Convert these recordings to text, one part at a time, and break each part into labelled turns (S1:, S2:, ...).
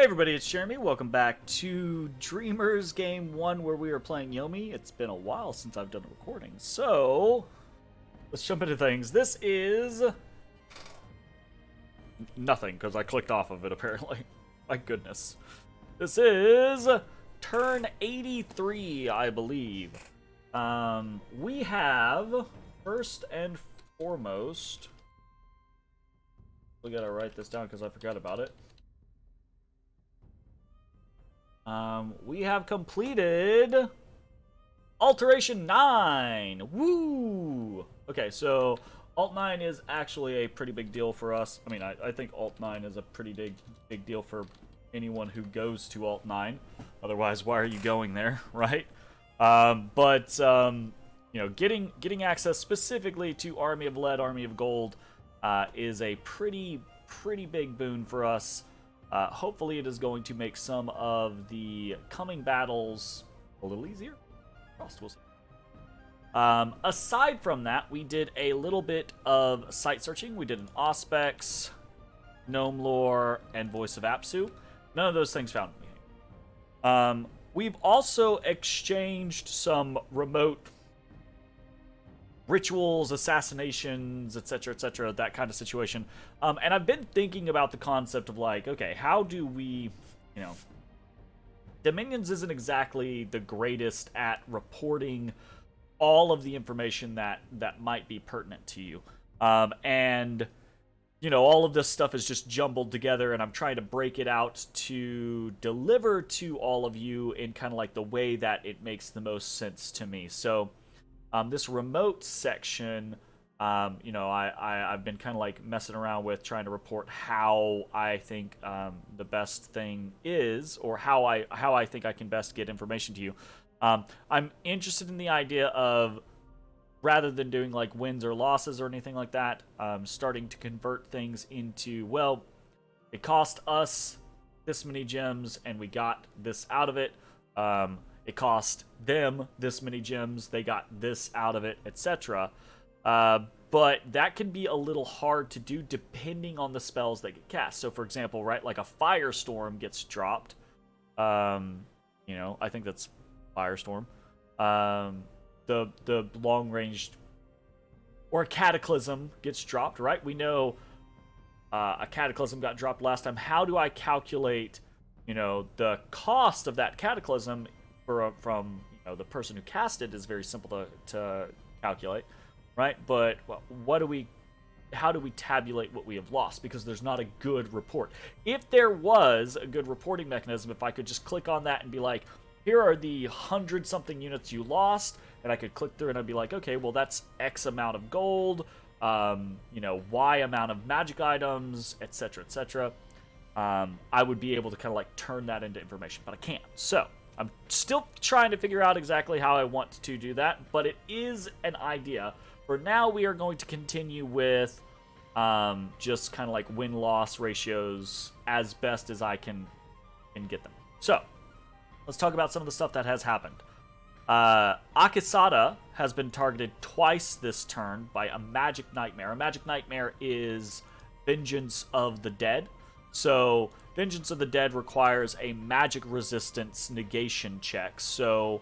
S1: Hey everybody, it's Jeremy. Welcome back to Dreamers Game 1 where we are playing Yomi. It's been a while since I've done a recording, so let's jump into things. This is nothing because I clicked off of it apparently. My goodness. This is turn 83, I believe. We have, first and foremost, we gotta write this down because I forgot about it. We have completed Alteration 9. Woo! Okay, so Alt 9 is actually a pretty big deal for us. I mean, I think Alt 9 is a pretty big deal for anyone who goes to Alt 9. Otherwise, why are you going there, right? You know, getting access specifically to Army of Lead, Army of Gold is a pretty big boon for us. Hopefully it is going to make some of the coming battles a little easier. We'll see. Aside from that, we did a little bit of site searching. We did an Auspex, Gnome Lore, and Voice of Apsu. None of those things found me. We've also exchanged some remote rituals, assassinations, etc., that kind of situation. And I've been thinking about the concept of like, okay, how do we, you know, Dominions isn't exactly the greatest at reporting all of the information that might be pertinent to you. And, you know, all of this stuff is just jumbled together, and I'm trying to break it out to deliver to all of you in kind of like the way that it makes the most sense to me. So, this remote section, you know, I've been kind of like messing around with trying to report how I think the best thing is, or how I think I can best get information to you. I'm interested in the idea of, rather than doing like wins or losses or anything like that, starting to convert things into, well, it cost us this many gems and we got this out of it. It cost them this many gems, they got this out of it, etc. But that can be a little hard to do depending on the spells that get cast. So, for example, right, like a Firestorm gets dropped. You know, I think that's Firestorm. The long-ranged, or a Cataclysm gets dropped, right? We know a Cataclysm got dropped last time. How do I calculate, you know, the cost of that Cataclysm from you know, the person who cast it is very simple to calculate, right? But how do we tabulate what we have lost? Because there's not a good report. If there was a good reporting mechanism, if I could just click on that and be like, here are the 100-something units you lost, and I could click through and I'd be like, okay, well, that's X amount of gold, you know, Y amount of magic items, etc. I would be able to kind of like turn that into information, but I can't. So I'm still trying to figure out exactly how I want to do that, but it is an idea. For now, we are going to continue with just kind of like win-loss ratios as best as I can get them. So, let's talk about some of the stuff that has happened. Akisada has been targeted twice this turn by a Magic Nightmare. A Magic Nightmare is Vengeance of the Dead. So, Vengeance of the Dead requires a magic resistance negation check. So,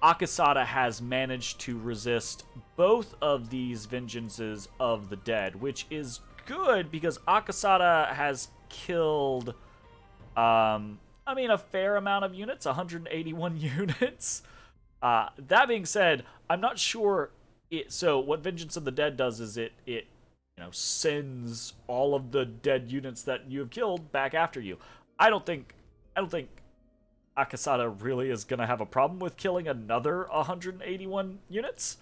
S1: Akisada has managed to resist both of these Vengeances of the Dead, which is good because Akisada has killed, I mean, a fair amount of units, 181 units. That being said, I'm not sure. So, what Vengeance of the Dead does is it you know, sends all of the dead units that you have killed back after you. I don't think Akisada really is gonna have a problem with killing another 181 units.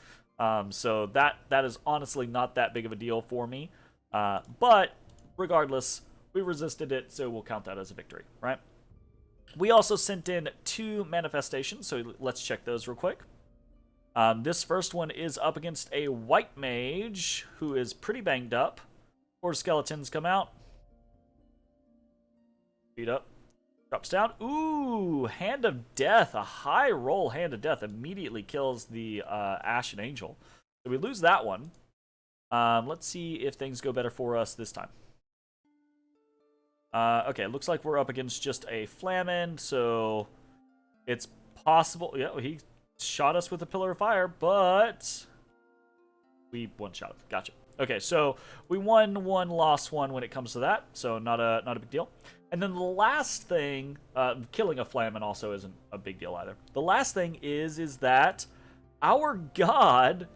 S1: So that is honestly not that big of a deal for me. But regardless, we resisted it, so we'll count that as a victory, right? We also sent in 2 manifestations, so let's check those real quick. This first one is up against a white mage who is pretty banged up. 4 skeletons come out. Beat up. Drops down. Ooh, Hand of Death. A high roll Hand of Death immediately kills the Ashen Angel. So we lose that one. Let's see if things go better for us this time. Okay, looks like we're up against just a Flamen, so it's possible. Yeah, he shot us with a pillar of fire, but we one-shot him. Gotcha. Okay, so we won one, lost one when it comes to that, so not a big deal. And then the last thing, killing a Flamen also isn't a big deal either. The last thing is that our god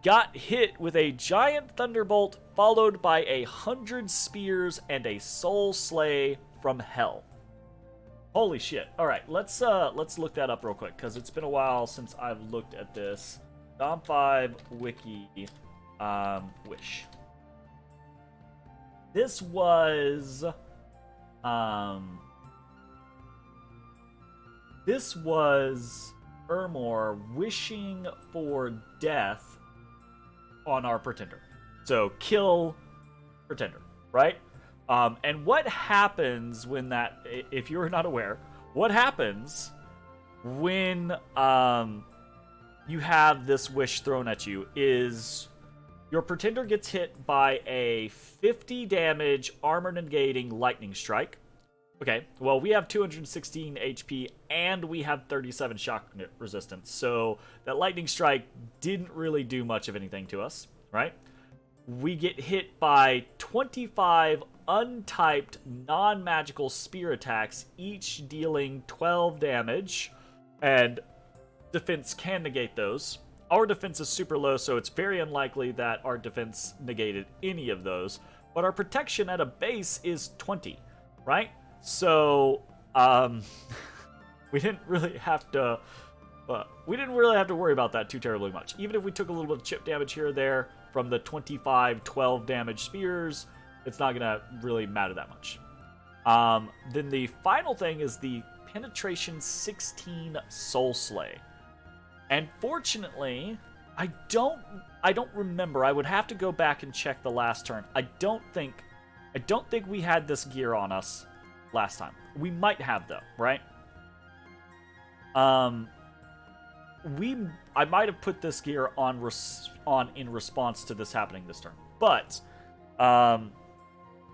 S1: got hit with a giant thunderbolt followed by 100 spears and a soul slay from hell. Holy shit. All right, let's look that up real quick because it's been a while since I've looked at this. Dom 5 wiki wish. This was Ermor wishing for death on our pretender. So kill pretender, right? And what happens when that, if you're not aware, what happens when you have this wish thrown at you is your pretender gets hit by a 50 damage armor negating lightning strike. Okay, well, we have 216 HP and we have 37 shock resistance, so that lightning strike didn't really do much of anything to us, right? We get hit by 25 untyped non-magical spear attacks, each dealing 12 damage, and defense can negate those. Our defense is super low, so it's very unlikely that our defense negated any of those, but our protection at a base is 20, right? So, we didn't really have to worry about that too terribly much. Even if we took a little bit of chip damage here or there from the 25, 12 damage spears, it's not gonna really matter that much. Then the final thing is the penetration 16 soul slay. And fortunately, I don't remember. I would have to go back and check the last turn. I don't think we had this gear on us last time. We might have though, right? I might have put this gear on in response to this happening this turn. But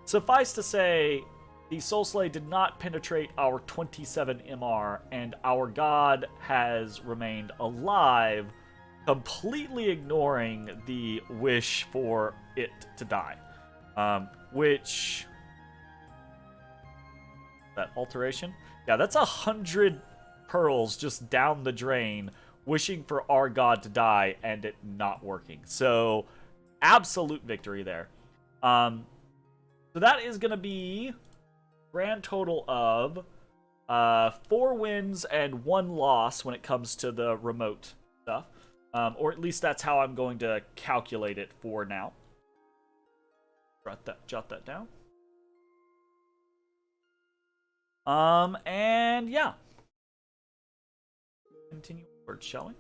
S1: suffice to say, the Soul Slay did not penetrate our 27 MR, and our god has remained alive, completely ignoring the wish for it to die. Which... that alteration? Yeah, that's 100 pearls just down the drain, wishing for our god to die, and it not working. So, absolute victory there. So that is going to be grand total of 4 wins and 1 loss when it comes to the remote stuff. Or at least that's how I'm going to calculate it for now. Jot that down. And yeah. Continue forward, shall we?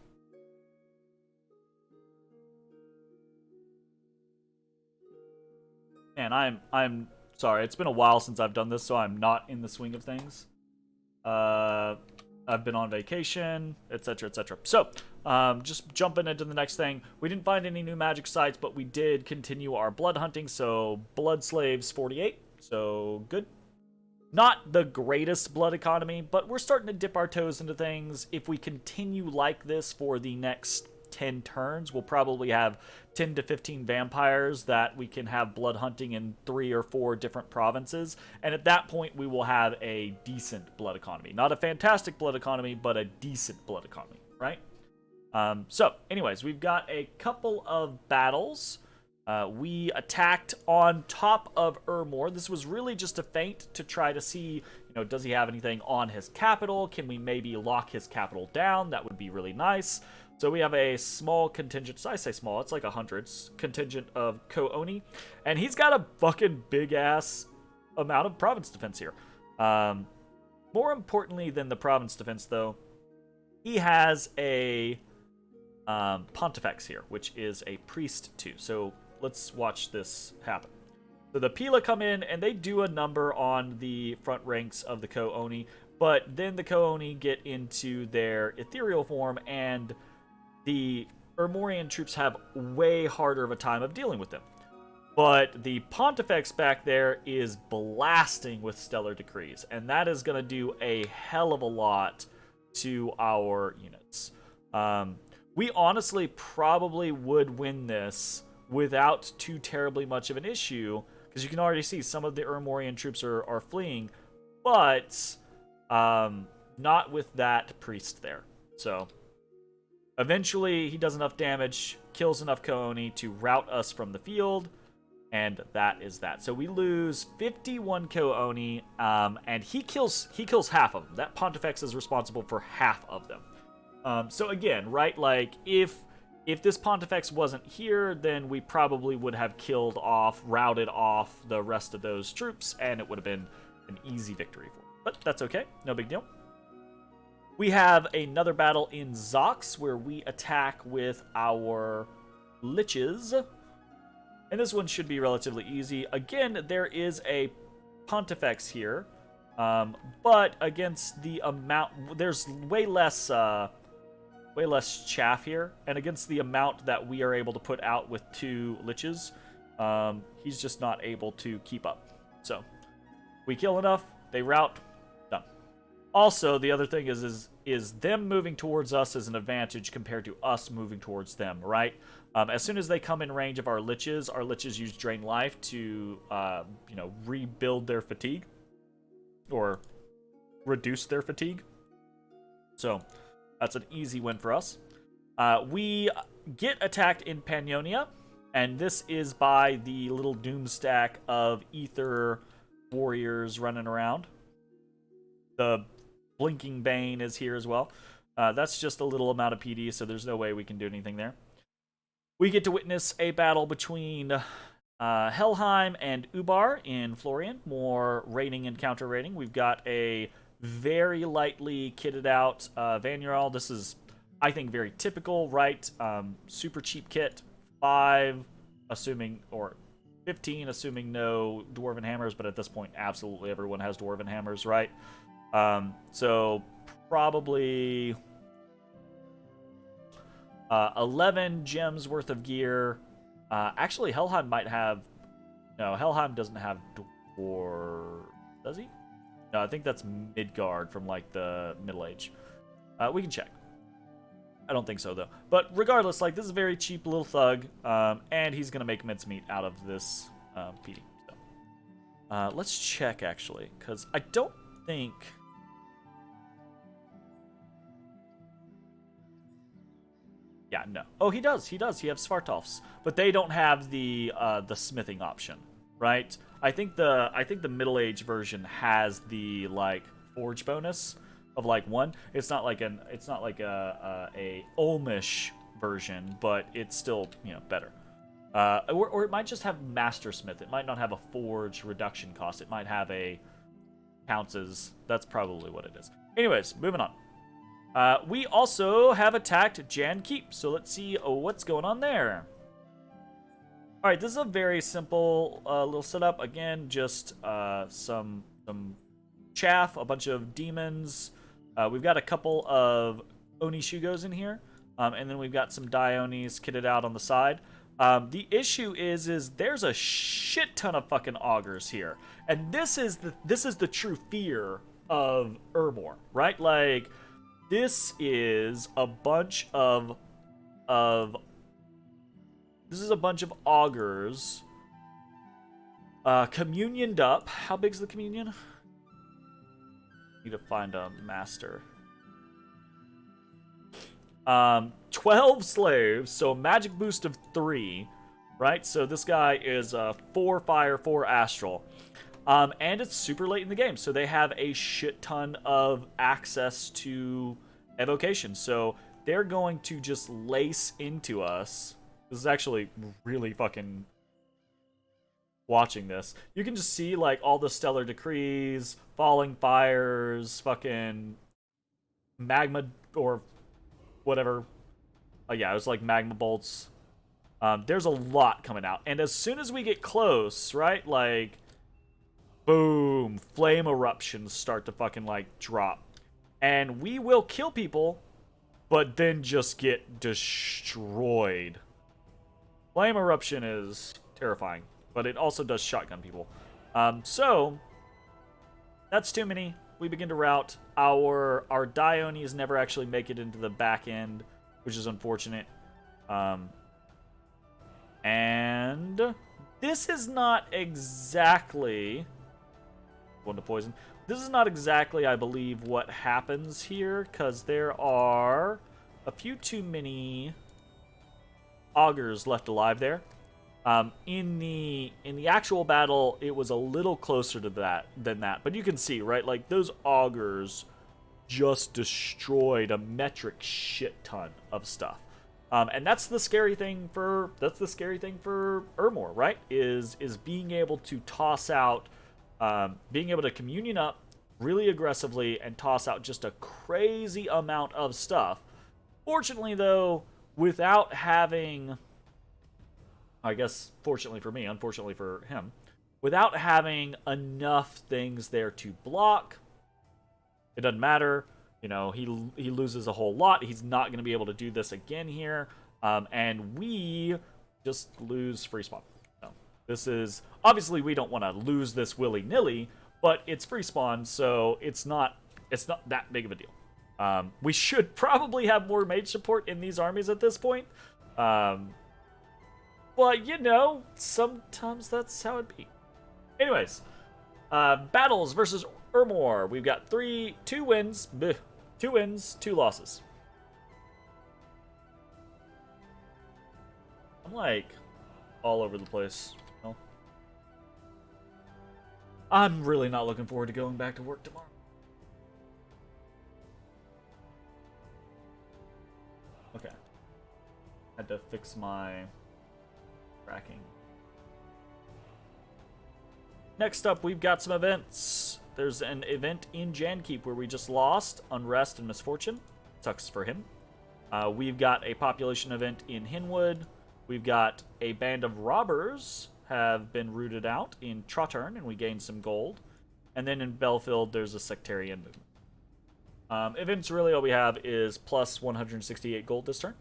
S1: Man, I'm sorry. It's been a while since I've done this, so I'm not in the swing of things. I've been on vacation, etc., etc. So, just jumping into the next thing. We didn't find any new magic sites, but we did continue our blood hunting. So, blood slaves 48. So, good. Not the greatest blood economy, but we're starting to dip our toes into things. If we continue like this for the next 10 turns, we'll probably have 10 to 15 vampires that we can have blood hunting in 3 or 4 different provinces. And at that point, we will have a decent blood economy. Not a fantastic blood economy, but a decent blood economy, right? So, anyways, we've got a couple of battles. We attacked on top of Ermor. This was really just a feint to try to see, does he have anything on his capital? Can we maybe lock his capital down? That would be really nice. So we have a small contingent, so I say small, it's like 100 contingent of Ko-Oni, and he's got a fucking big-ass amount of province defense here. More importantly than the province defense, though, he has a Pontifex here, which is a priest too. So let's watch this happen. So the Pila come in, and they do a number on the front ranks of the Ko-Oni, but then the Ko-Oni get into their ethereal form, and the Ermorian troops have way harder of a time of dealing with them. But the Pontifex back there is blasting with Stellar Decrees, and that is going to do a hell of a lot to our units. We honestly probably would win this without too terribly much of an issue, because you can already see some of the Ermorian troops are fleeing, but not with that priest there. So eventually he does enough damage, kills enough Kooni to rout us from the field, and that is that. So we lose 51 Kooni, and he kills half of them. That Pontifex is responsible for half of them. So again, right, like, if this Pontifex wasn't here, then we probably would have routed off the rest of those troops, and it would have been an easy victory for them. But that's okay, no big deal. We have another battle in Zox, where we attack with our Liches. And this one should be relatively easy. Again, there is a Pontifex here, but against the amount, there's way less chaff here, and against the amount that we are able to put out with 2 Liches, he's just not able to keep up. So we kill enough, they rout, done. Also, the other thing is them moving towards us is an advantage compared to us moving towards them, right? As soon as they come in range of our Liches use Drain Life to, rebuild their fatigue, or reduce their fatigue. So that's an easy win for us. We get attacked in Pannonia, and this is by the little doom stack of Ether warriors running around. The Blinking Bane is here as well. That's just a little amount of PD, so there's no way we can do anything there. We get to witness a battle between Helheim and Ubar in Florian. More raiding and counter raiding. We've got a very lightly kitted out Vanyaral. This is, I think, very typical, right? Super cheap kit. 5, assuming, or 15, assuming no Dwarven Hammers, but at this point, absolutely everyone has Dwarven Hammers, right? So probably 11 gems worth of gear. Actually, Helheim might have... No, Helheim doesn't have Dwarf... Does he? No, I think that's Midgard from, like, the Middle Age. We can check. I don't think so, though. But regardless, like, this is a very cheap little thug, and he's going to make mincemeat out of this PD. So, let's check, actually, because I don't think... Yeah, no. Oh, he does. He does. He has Svartalfs, but they don't have the smithing option, right? I think the Middle Age version has the like forge bonus of like 1. It's not like a Olmish version, but it's still, you know, better. Or it might just have Master Smith. It might not have a forge reduction cost. It might have a counts as. That's probably what it is. Anyways, moving on. We also have attacked Jan Keep, so let's see what's going on there. Alright, this is a very simple little setup. Again, just some chaff, a bunch of demons. We've got a couple of Oni Shugos in here, and then we've got some Dionis kitted out on the side. The issue is there's a shit ton of fucking augurs here, and this is the true fear of Ermor, right? Like, this is a bunch of augurs communioned up. How big's the communion? Need to find a master. 12 slaves, so a magic boost of 3, right? So this guy is 4 fire, 4 astral. And it's super late in the game, so they have a shit ton of access to evocation. So they're going to just lace into us. This is actually really fucking... Watching this, you can just see like all the stellar decrees, falling fires, fucking magma or whatever. Yeah, it was like magma bolts. There's a lot coming out, and as soon as we get close, right, like, boom, flame eruptions start to fucking like drop, and we will kill people, but then just get destroyed. Flame eruption is terrifying. but it also does shotgun people. So that's too many. We begin to route. Our Dionis never actually make it into the back end, which is unfortunate. And this is not exactly one to poison. This is not exactly, I believe, what happens here, because there are a few too many augurs left alive there. In the actual battle, it was a little closer to that than that, but you can see, right? Like, those augurs just destroyed a metric shit ton of stuff. And that's the scary thing for Ermor, right? Is being able to toss out, being able to communion up really aggressively and toss out just a crazy amount of stuff. Fortunately, though, without having, I guess, fortunately for me, unfortunately for him, without having enough things there to block, it doesn't matter. You know, he loses a whole lot. He's not going to be able to do this again here. And we just lose free spawn. So this is, obviously we don't want to lose this willy-nilly, but it's free spawn, so it's not that big of a deal. We should probably have more mage support in these armies at this point. But, you know, sometimes that's how it be. Anyways, battles versus Ermor. We've got 2 wins, 2 wins, 2 losses. I'm like all over the place. No. I'm really not looking forward to going back to work tomorrow. Okay. Had to fix my tracking. Next up, we've got some events. There's an event in Jankeep where we just lost Unrest and Misfortune. Sucks for him. We've got a population event in Hinwood. We've got a band of robbers have been rooted out in Trottern, and we gained some gold. And then in Belfield, there's a sectarian movement. Events, really all we have is plus 168 gold this turn.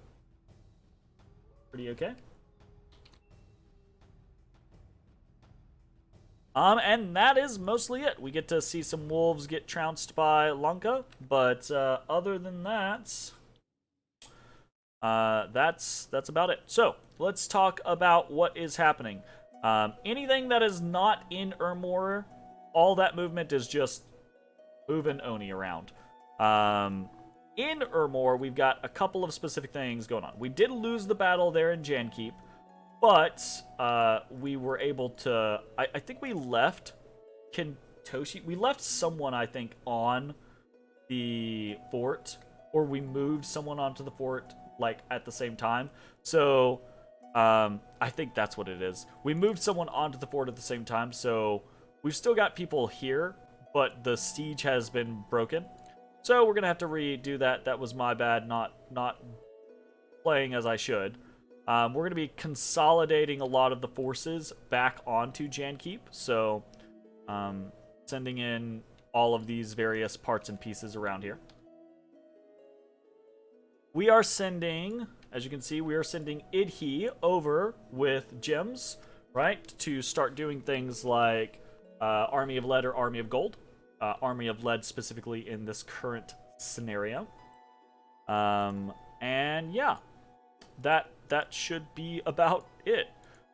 S1: Pretty okay. And that is mostly it. We get to see some wolves get trounced by Lanka, but other than that, that's about it. So let's talk about what is happening. Anything that is not in Ermor, all that movement is just moving Oni around. In Ermor, we've got a couple of specific things going on. We did lose the battle there in Jankeep, but we were able to, I think we left Kentoshi. We left someone, I think, on the fort, or we moved someone onto the fort, like, at the same time. So I think that's what it is. We moved someone onto the fort at the same time, so we've still got people here, but the siege has been broken. So we're gonna have to redo that. That was my bad, not playing as I should. We're gonna be consolidating a lot of the forces back onto Jankeep, so sending in all of these various parts and pieces around here. We are sending, as you can see, we are sending Idhi over with gems, right, to start doing things like Army of Lead or Army of Gold. Army of Lead specifically in this current scenario. And yeah, that should be about it.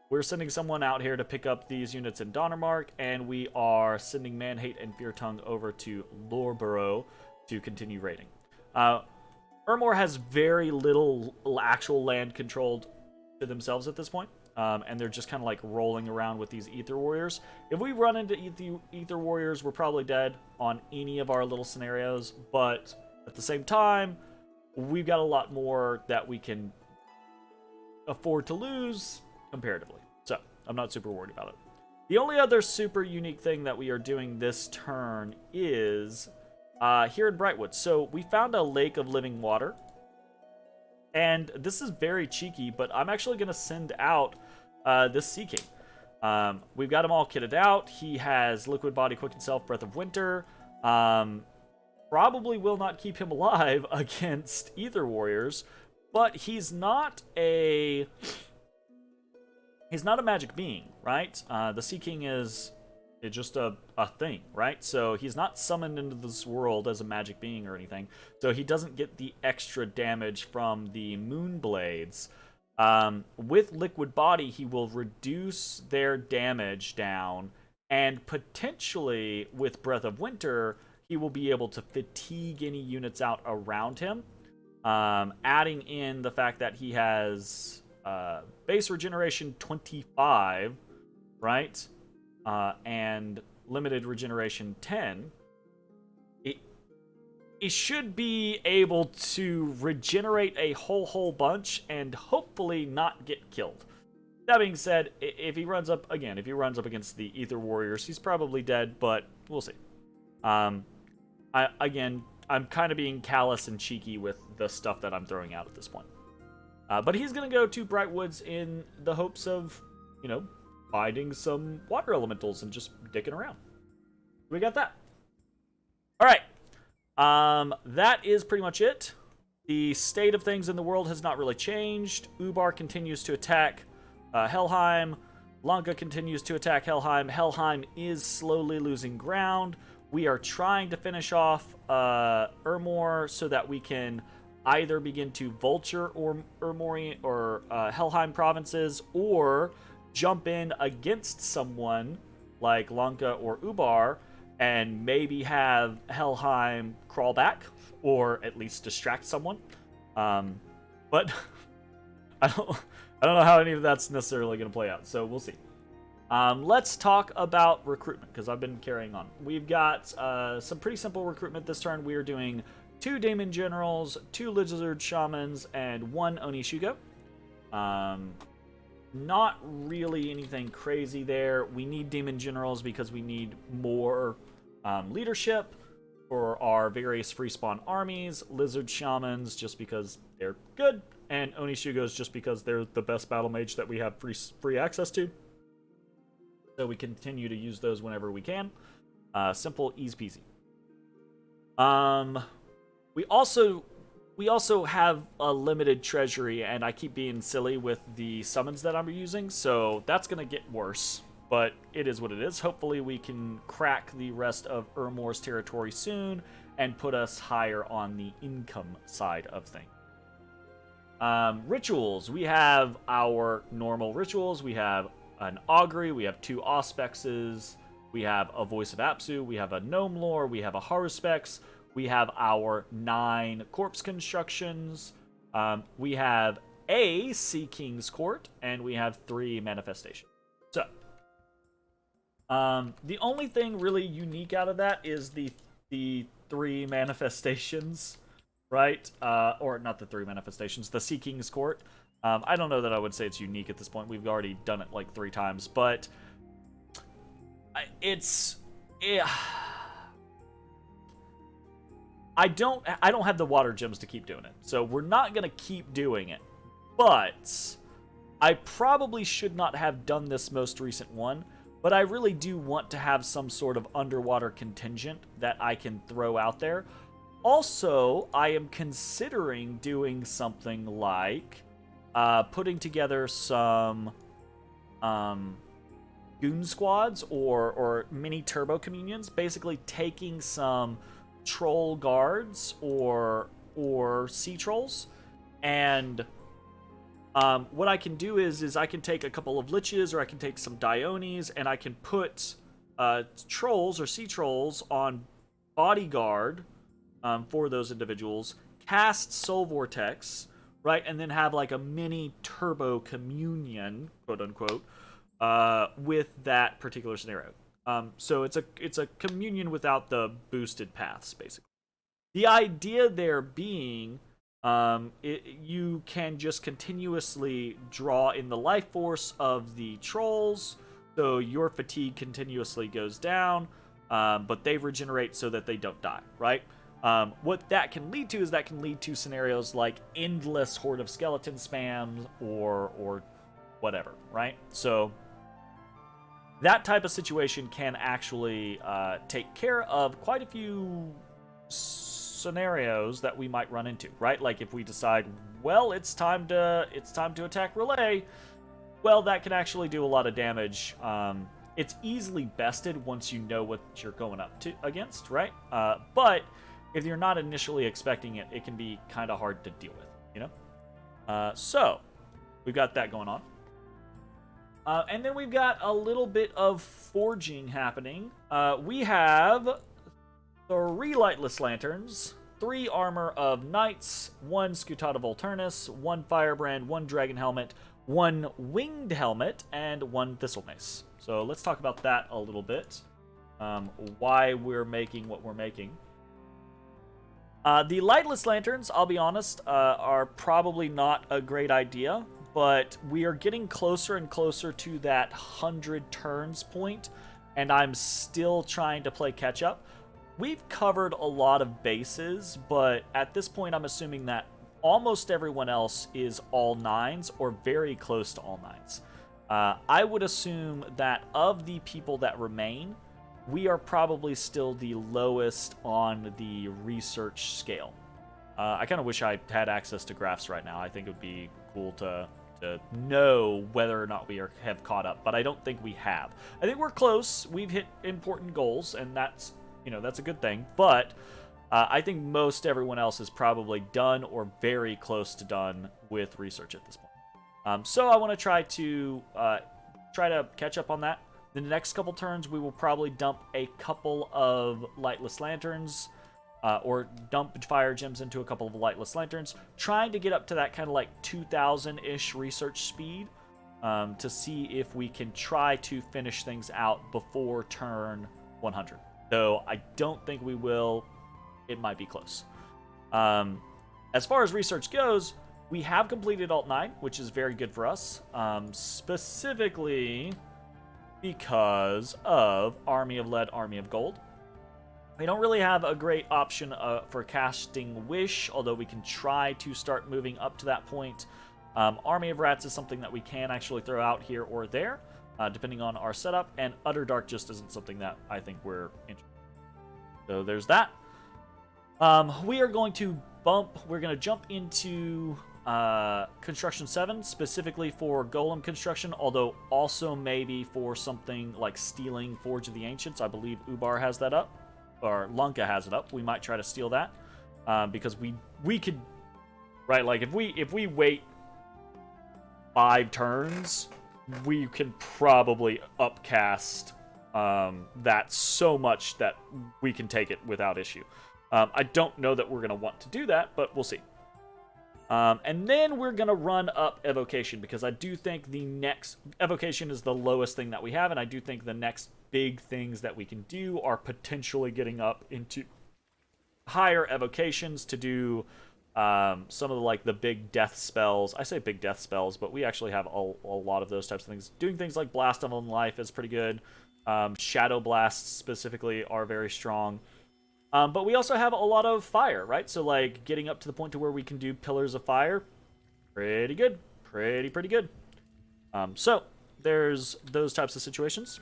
S1: We're sending someone out here to pick up these units in Donnermark, and we are sending Manhate and Feartongue over to Loreborough to continue raiding. Ermor has very little actual land controlled to themselves at this point, and they're just kind of like rolling around with these Ether Warriors. If we run into Ether Warriors, we're probably dead on any of our little scenarios, but at the same time, we've got a lot more that we can afford to lose comparatively. So I'm not super worried about it. The only other super unique thing that we are doing this turn is here in Brightwood. So we found a lake of living water, and this is very cheeky, but I'm actually going to send out this Sea King. We've got him all kitted out. He has Liquid Body, Quicken Self, Breath of Winter. Probably will not keep him alive against Ether Warriors, but he's not a he's not a magic being, right? The Sea King is just a thing, right? So he's not summoned into this world as a magic being or anything. So he doesn't get the extra damage from the moon blades. With Liquid Body, he will reduce their damage down, and potentially with Breath of Winter, he will be able to fatigue any units out around him. Adding in the fact that he has base regeneration 25, right? And limited regeneration 10, it should be able to regenerate a whole bunch and hopefully not get killed. That being said, if he runs up against the Ether Warriors, he's probably dead, but we'll see. I'm kind of being callous and cheeky with the stuff that I'm throwing out at this point. But he's going to go to Brightwoods in the hopes of, finding some water elementals and just dicking around. We got that. All right. That is pretty much it. The state of things in the world has not really changed. Ubar continues to attack Helheim. Lanka continues to attack Helheim. Helheim is slowly losing ground. We are trying to finish off Ermor so that we can either begin to vulture or Ermori or Helheim provinces, or jump in against someone like Lanka or Ubar and maybe have Helheim crawl back, or at least distract someone. But I don't know how any of that's necessarily going to play out, so we'll see. Let's talk about recruitment, because I've been carrying on. We've got some pretty simple recruitment this turn. We are doing 2 Daemon Generals, 2 Lizard Shamans, and 1 Onishugo. Not really anything crazy there. We need Daemon Generals because we need more leadership for our various free spawn armies. Lizard Shamans just because they're good, and Onishugos just because they're the best battle mage that we have free access to. So we continue to use those whenever we can. Simple, easy peasy. We also have a limited treasury, and I keep being silly with the summons that I'm using, so that's going to get worse, but it is what it is. Hopefully we can crack the rest of Ermor's territory soon and put us higher on the income side of things. Rituals. We have our normal rituals. We have an Augury, we have 2 Auspexes, we have a Voice of Apsu, we have a Gnome Lore, we have a Haruspex, we have our 9 Corpse Constructions, we have a Sea King's Court, and we have 3 Manifestations. So, the only thing really unique out of that is the 3 Manifestations, right? Or not the 3 Manifestations, the Sea King's Court. I don't know that I would say it's unique at this point. We've already done it like 3 times, but I don't have the water gems to keep doing it, so we're not gonna keep doing it. But I probably should not have done this most recent one, but I really do want to have some sort of underwater contingent that I can throw out there. Also, I am considering doing something like putting together some goon squads or mini turbo communions, basically taking some troll guards or sea trolls, and what I can do is I can take a couple of liches, or I can take some Diones, and I can put trolls or sea trolls on bodyguard for those individuals, cast Soul Vortex, right, and then have like a mini turbo communion, quote unquote, with that particular scenario. So it's a communion without the boosted paths, basically. The idea there being, you can just continuously draw in the life force of the trolls, so your fatigue continuously goes down, but they regenerate so that they don't die, right? What that can lead to is that can lead to scenarios like endless Horde of Skeleton spams or whatever, right? So that type of situation can actually take care of quite a few scenarios that we might run into, right? Like if we decide, well, it's time to attack Relay. well, that can actually do a lot of damage. It's easily bested once you know what you're going up to against, right? But if you're not initially expecting it, it can be kind of hard to deal with, you know? So, we've got that going on. And then we've got a little bit of forging happening. We have 3 lightless lanterns, 3 armor of knights, 1 scutata volturnus, 1 firebrand, 1 dragon helmet, 1 winged helmet, and 1 thistle mace. So let's talk about that a little bit. Why we're making what we're making. The lightless lanterns, I'll be honest, are probably not a great idea, but we are getting closer and closer to that 100 turns point, and I'm still trying to play catch up. We've covered a lot of bases, but at this point I'm assuming that almost everyone else is all 9s or very close to all 9s. I would assume that of the people that remain, we are probably still the lowest on the research scale. I kind of wish I had access to graphs right now. I think it would be cool to know whether or not we have caught up, but I don't think we have. I think we're close. We've hit important goals, and that's a good thing, but I think most everyone else is probably done or very close to done with research at this point. So I want to try to catch up on that. In the next couple turns, we will probably dump a couple of lightless lanterns, or dump fire gems into a couple of lightless lanterns, trying to get up to that kind of like 2,000-ish research speed, to see if we can try to finish things out before turn 100. Though I don't think we will. It might be close. As far as research goes, we have completed Alt 9, which is very good for us, specifically because of Army of Lead, Army of Gold. We don't really have a great option for casting Wish, although we can try to start moving up to that point. Army of Rats is something that we can actually throw out here or there, depending on our setup, and Utter Dark just isn't something that I think we're interested in. So there's that. We are going to jump into Construction 7, specifically for Golem construction, although also maybe for something like stealing Forge of the Ancients. I believe Ubar has that up, or Lunka has it up. We might try to steal that, because we could, right, like if we wait 5 turns, we can probably upcast that so much that we can take it without issue. I don't know that we're going to want to do that, but we'll see. And then we're going to run up Evocation, because I do think the next Evocation is the lowest thing that we have, and I do think the next big things that we can do are potentially getting up into higher Evocations to do some of the big death spells. I say big death spells, but we actually have a lot of those types of things. Doing things like Blast of Unlife is pretty good. Shadow Blasts specifically are very strong. But we also have a lot of fire, right? So, like, getting up to the point to where we can do Pillars of Fire, pretty good. Pretty good. So, there's those types of situations.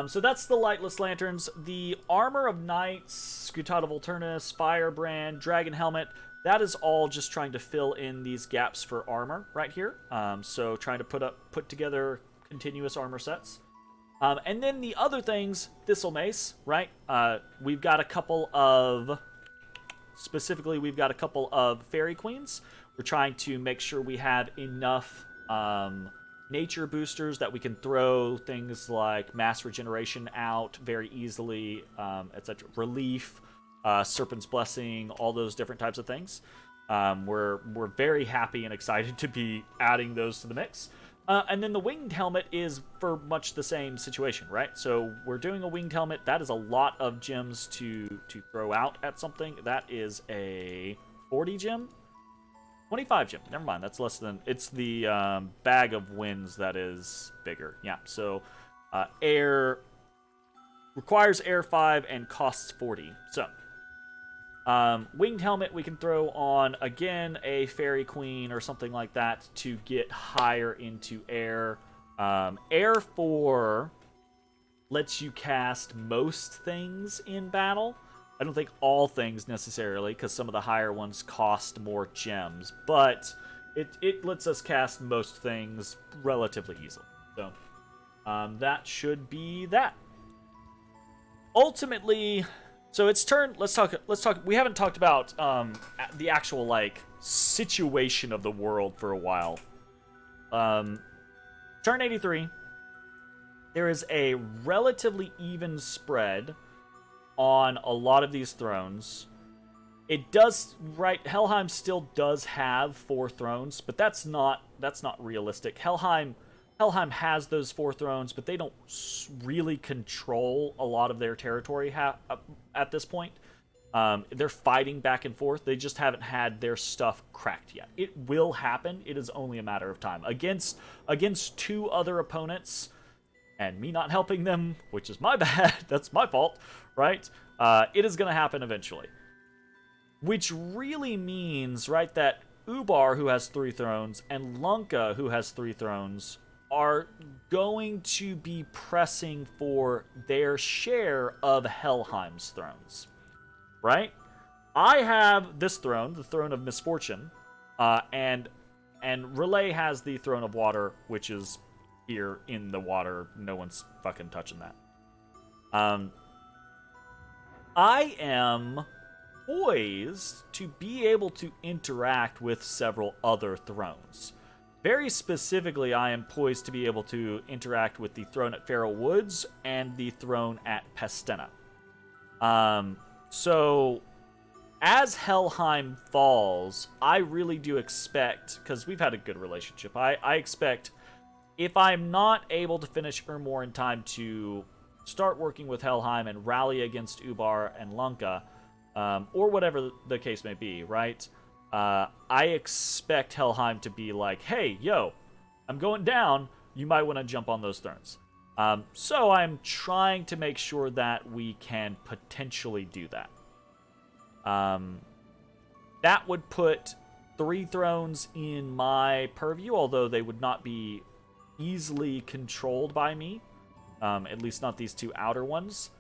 S1: So that's the Lightless Lanterns. The Armor of Knights, Scutata Volturnus, Firebrand, Dragon Helmet, that is all just trying to fill in these gaps for armor right here. So, trying to put together continuous armor sets. And then the other things, Thistle Mace, right? We've got a couple of Fairy Queens. We're trying to make sure we have enough nature boosters that we can throw things like Mass Regeneration out very easily, etc. Relief, Serpent's Blessing, all those different types of things. We're very happy and excited to be adding those to the mix. And then the Winged Helmet is for much the same situation, right? So we're doing a Winged Helmet. That is a lot of gems to throw out at something. That is a 40 gem? 25 gem. Never mind. That's less than... It's the Bag of Winds that is bigger. Yeah, so air... Requires air 5 and costs 40. So... Winged Helmet we can throw on, again, a Fairy Queen or something like that to get higher into air. Air 4 lets you cast most things in battle. I don't think all things necessarily, because some of the higher ones cost more gems. But It lets us cast most things relatively easily. So that should be that. Ultimately, so it's turn. Let's talk. We haven't talked about the actual like situation of the world for a while. Turn 83. There is a relatively even spread on a lot of these thrones. It does, right, Helheim still does have 4 thrones, but that's not realistic. Helheim has those 4 thrones, but they don't really control a lot of their territory at this point. They're fighting back and forth. They just haven't had their stuff cracked yet. It will happen. It is only a matter of time. Against 2 other opponents, and me not helping them, which is my bad, that's my fault, right? It is going to happen eventually. Which really means, right, that Ubar, who has 3 thrones, and Lunka, who has 3 thrones, are going to be pressing for their share of Helheim's thrones, right? I have this throne, the Throne of Misfortune, and Relay has the Throne of Water, which is here in the water. No one's fucking touching that. I am poised to be able to interact with several other thrones. Very specifically, I am poised to be able to interact with the throne at Feral Woods and the throne at Pestena. So, as Helheim falls, I really do expect, because we've had a good relationship, I expect, if I'm not able to finish Ermor in time to start working with Helheim and rally against Ubar and Lunka, or whatever the case may be, right? I expect Helheim to be like, hey, yo, I'm going down. You might want to jump on those thrones. So I'm trying to make sure that we can potentially do that. That would put 3 thrones in my purview, although they would not be easily controlled by me. At least not these 2 outer ones.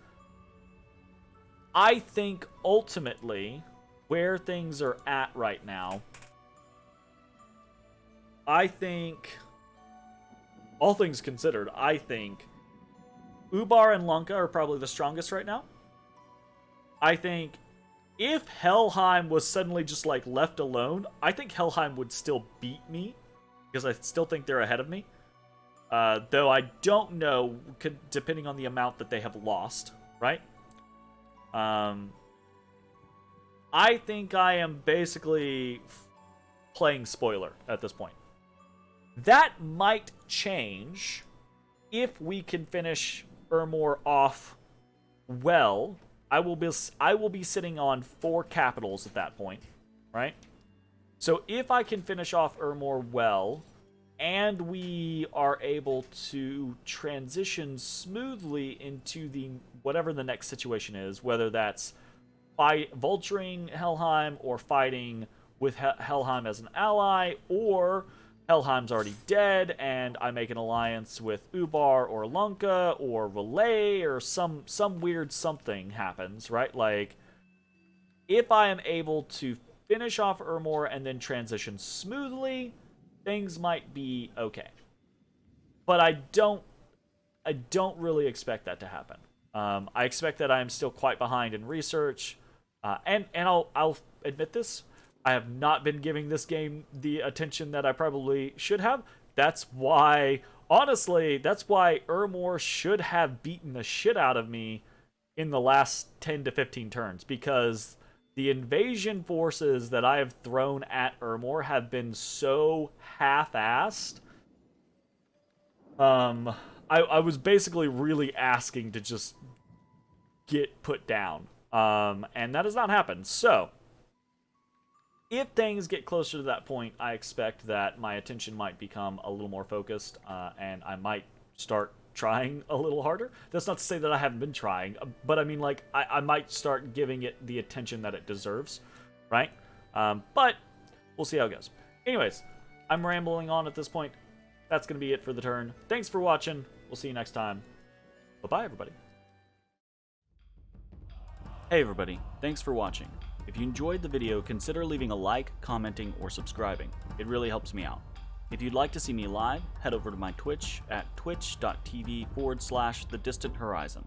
S1: I think ultimately, where things are at right now, I think, all things considered, I think Ubar and Lunka are probably the strongest right now. I think if Helheim was suddenly just like left alone, I think Helheim would still beat me, because I still think they're ahead of me. Though I don't know, depending on the amount that they have lost, right? I think I am basically playing spoiler at this point. That might change if we can finish Ermor off well. I will be sitting on 4 capitals at that point, right? So if I can finish off Ermor well, and we are able to transition smoothly into the whatever the next situation is, whether that's vulturing Helheim or fighting with Helheim as an ally, or Helheim's already dead and I make an alliance with Ubar or Lunka or Relay, or some weird something happens, right? Like, if I am able to finish off Ermor and then transition smoothly, things might be okay. But I don't really expect that to happen. I expect that I am still quite behind in research, and I'll admit this. I have not been giving this game the attention that I probably should have. That's why, honestly, that's why Ermor should have beaten the shit out of me in the last 10 to 15 turns, because the invasion forces that I have thrown at Ermor have been so half-assed. I was basically really asking to just get put down. And that has not happened. So, if things get closer to that point, I expect that my attention might become a little more focused, and I might start trying a little harder. That's not to say that I haven't been trying, but I mean, like, I might start giving it the attention that it deserves, right? But we'll see how it goes. Anyways, I'm rambling on at this point. That's going to be it for the turn. Thanks for watching. We'll see you next time. Bye-bye, everybody. Hey, everybody. Thanks for watching. If you enjoyed the video, consider leaving a like, commenting, or subscribing. It really helps me out. If you'd like to see me live, head over to my Twitch at twitch.tv/thedistanthorizon.